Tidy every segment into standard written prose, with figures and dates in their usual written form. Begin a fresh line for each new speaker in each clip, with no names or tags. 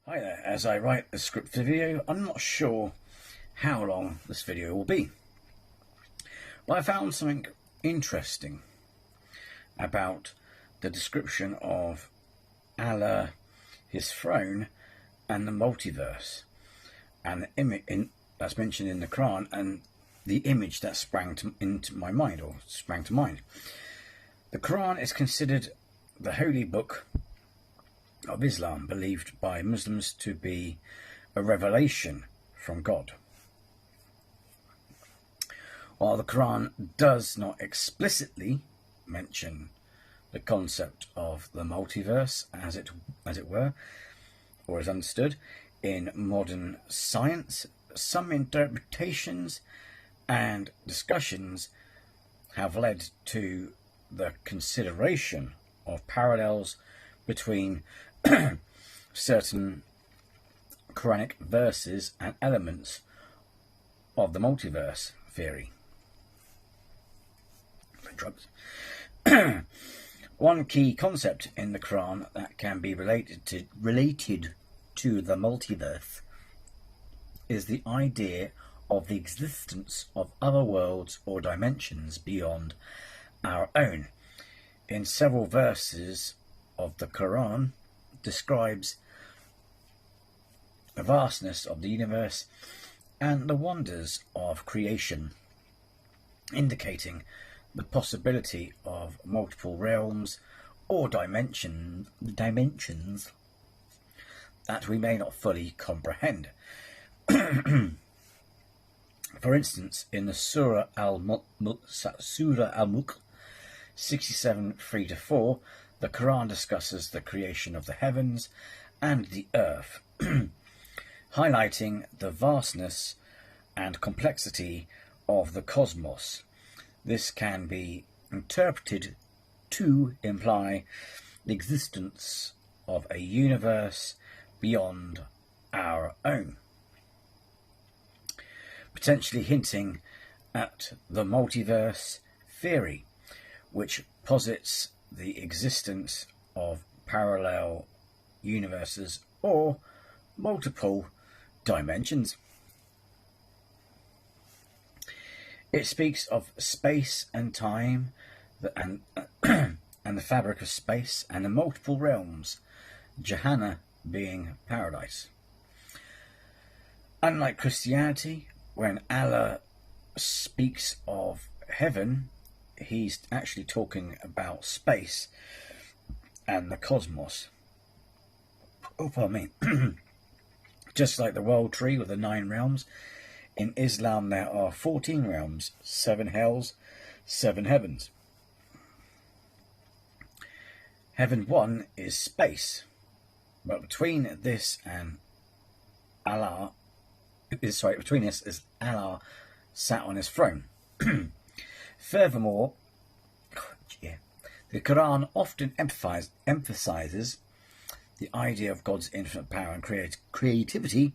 Hi there, as I write the script for the video, I'm not sure how long this video will be. But I found something interesting about the description of Allah, his throne, and the multiverse, and the image that's mentioned in the Quran, and the image that sprang to mind. The Quran is considered the holy book of Islam, believed by Muslims to be a revelation from God. While the Quran does not explicitly mention the concept of the multiverse, as it were, or as understood in modern science, some interpretations and discussions have led to the consideration of parallels between certain Quranic verses and elements of the multiverse theory. One key concept in the Quran that can be related to the multiverse is the idea of the existence of other worlds or dimensions beyond our own. In several verses of the Quran describes the vastness of the universe and the wonders of creation, indicating the possibility of multiple realms or dimensions that we may not fully comprehend. For instance, in the Surah Al-Mulk 67:3-4, the Quran discusses the creation of the heavens and the earth, highlighting the vastness and complexity of the cosmos. This can be interpreted to imply the existence of a universe beyond our own, potentially hinting at the multiverse theory, which posits the existence of parallel universes or multiple dimensions. It speaks of space and time, and the fabric of space, and the multiple realms, Jahannam being paradise. Unlike Christianity, when Allah speaks of heaven, he's actually talking about space and the cosmos. Oh, pardon me. Just like the world tree with the 9 realms, in Islam there are 14 realms, 7 hells, 7 heavens. Heaven 1 is space, but between this and Allah, between us is Allah sat on his throne. Furthermore, the Quran often emphasizes the idea of God's infinite power and creativity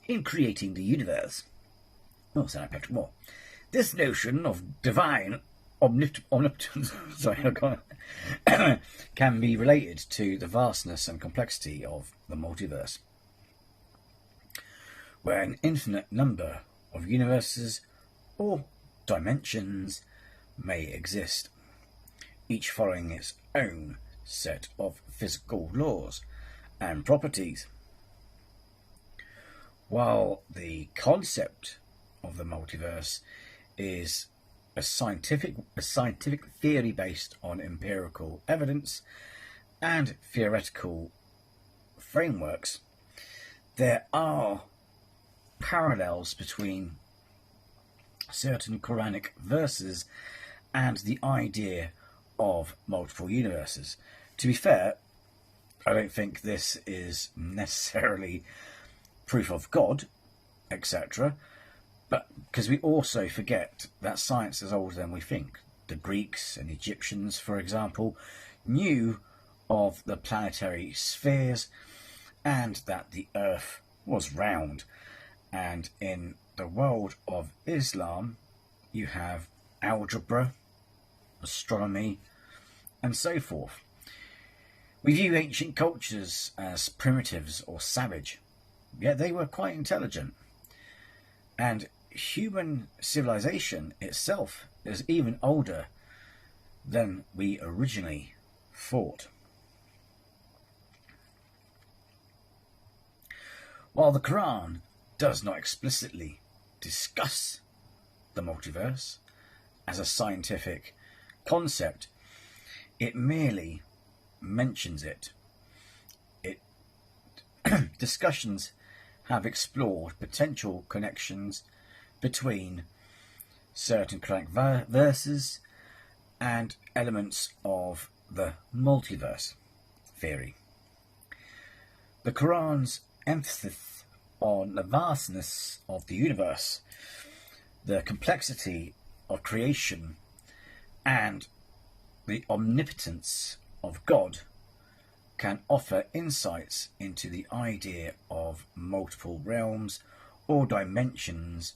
in creating the universe. Oh, sorry, Patrick Moore. This notion of divine omnipotence can be related to the vastness and complexity of the multiverse, where an infinite number of universes or dimensions may exist, each following its own set of physical laws and properties. While the concept of the multiverse is a scientific theory based on empirical evidence and theoretical frameworks, there are parallels between certain Quranic verses and the idea of multiple universes. To be fair, I don't think this is necessarily proof of God, etc., but because we also forget that science is older than we think. The Greeks and Egyptians, for example, knew of the planetary spheres and that the Earth was round. And in the world of Islam, you have algebra, astronomy, and so forth, We view ancient cultures as primitives or savage, yet they were quite intelligent. And human civilization itself is even older than we originally thought. While the Quran does not explicitly discuss the multiverse as a scientific concept, it merely mentions it. Discussions have explored potential connections between certain Quranic verses and elements of the multiverse theory. The Quran's emphasis on the vastness of the universe, the complexity of creation, and the omnipotence of God can offer insights into the idea of multiple realms or dimensions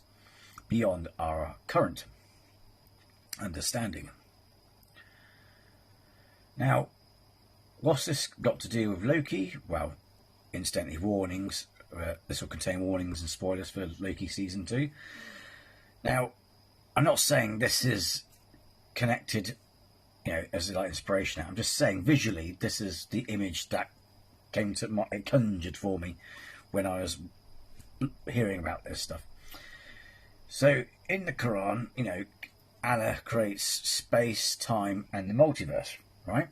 beyond our current understanding. Now, what's this got to do with Loki? Well, incidentally, warnings. This will contain warnings and spoilers for Loki Season 2. Now, I'm not saying this is connected, as like inspiration. I'm just saying visually, this is the image that it conjured for me when I was hearing about this stuff. So, in the Quran, Allah creates space, time, and the multiverse, right?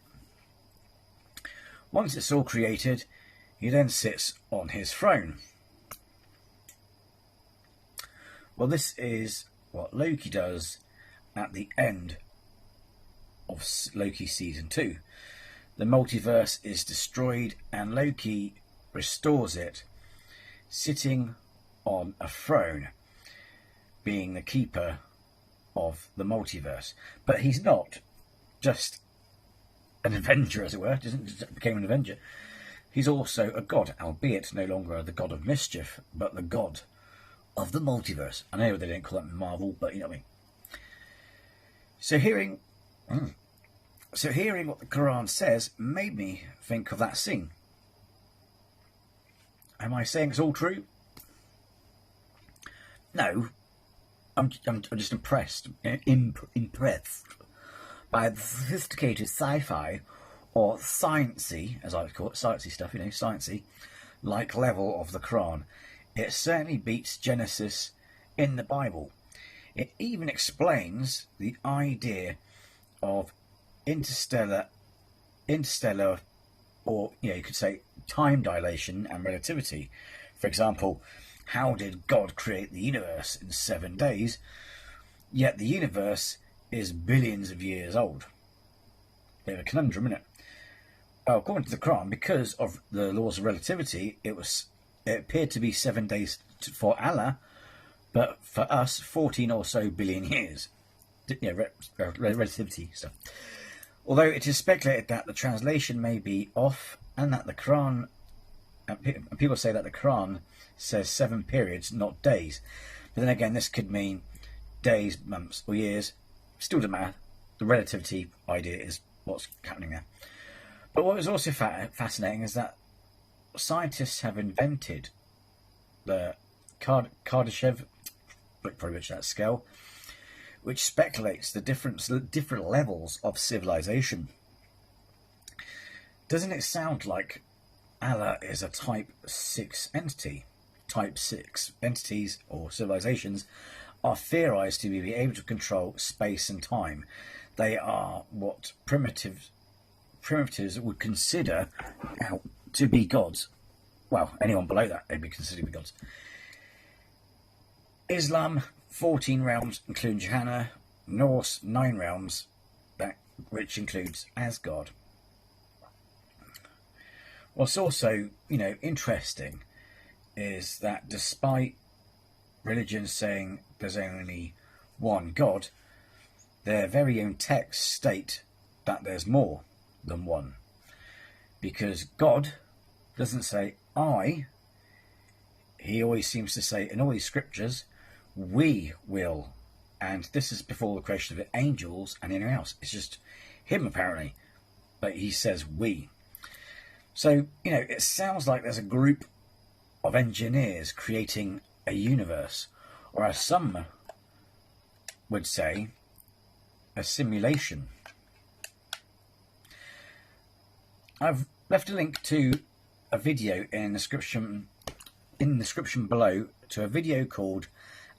Once it's all created, he then sits on his throne. Well, this is what Loki does at the end of Loki Season 2. The multiverse is destroyed and Loki restores it, sitting on a throne, being the keeper of the multiverse. But he's not just an Avenger, as it were, just became an Avenger. He's also a god, albeit no longer the god of mischief, but the god of the multiverse. I know they didn't call that Marvel, but you know what I mean. So hearing what the Quran says made me think of that scene. Am I saying it's all true? No. I'm just impressed by the sophisticated sci-fi or sciencey, as I would call it, sciencey stuff, sciencey, like level of the Quran. It certainly beats Genesis in the Bible. It even explains the idea of interstellar, or you could say time dilation and relativity. For example, how did God create the universe in 7 days, yet the universe is billions of years old? Bit of a conundrum, isn't it? Well, according to the Quran, because of the laws of relativity, it appeared to be 7 days for Allah, but for us, 14 or so billion years. Relativity stuff. Although it is speculated that the translation may be off, and that the Quran, and people say that the Quran says 7 periods, not days. But then again, this could mean days, months, or years. Still doesn't matter. The relativity idea is what's happening there. But what is also fascinating is that scientists have invented the Kardashev, probably which that scale, which speculates the different levels of civilization. Doesn't it sound like Allah is a Type 6 entity? Type 6 entities or civilizations are theorized to be able to control space and time. They are what primitives would consider to be gods. Well, anyone below that, they'd be considered to be gods. Islam, 14 realms, including Jahannam. Norse, 9 realms, which includes Asgard. What's also, interesting is that despite religions saying there's only one God, their very own texts state that there's more than one. Because God doesn't say I. He always seems to say in all these scriptures, we will. And this is before the creation of the angels and anything else. It's just him apparently. But he says we. So, it sounds like there's a group of engineers creating a universe, or as some would say, a simulation. I've left a link to a video in the description below to a video called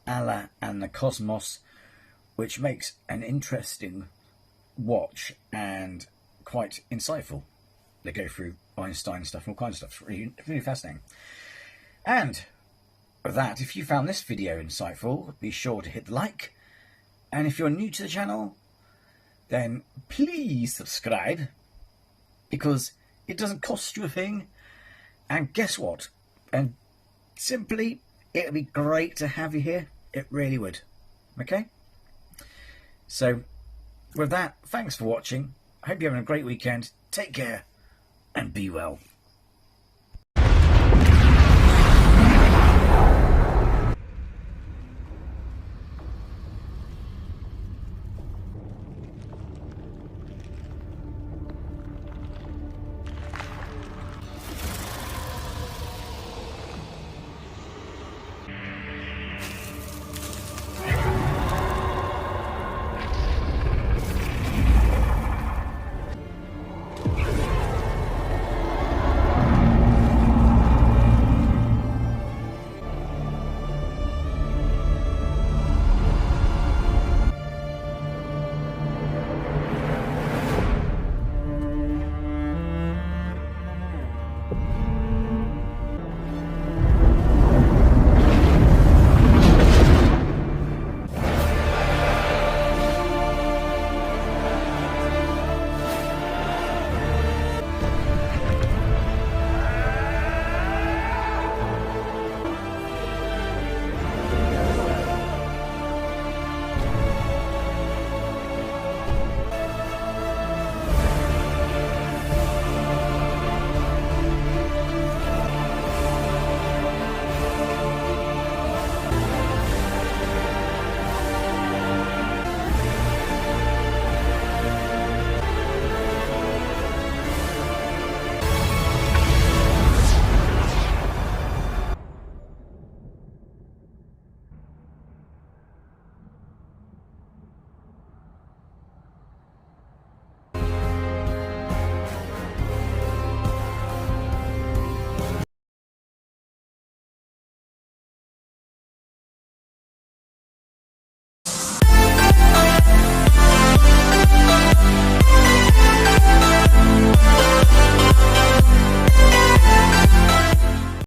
Allah and the Cosmos, which makes an interesting watch and quite insightful. They go through Einstein stuff and all kinds of stuff. It's really, really fascinating. And with that, if you found this video insightful, be sure to hit the like. And if you're new to the channel, then please subscribe, because it doesn't cost you a thing. And guess what? And simply, it would be great to have you here. It really would. Okay? So, with that, thanks for watching. I hope you're having a great weekend. Take care and be well.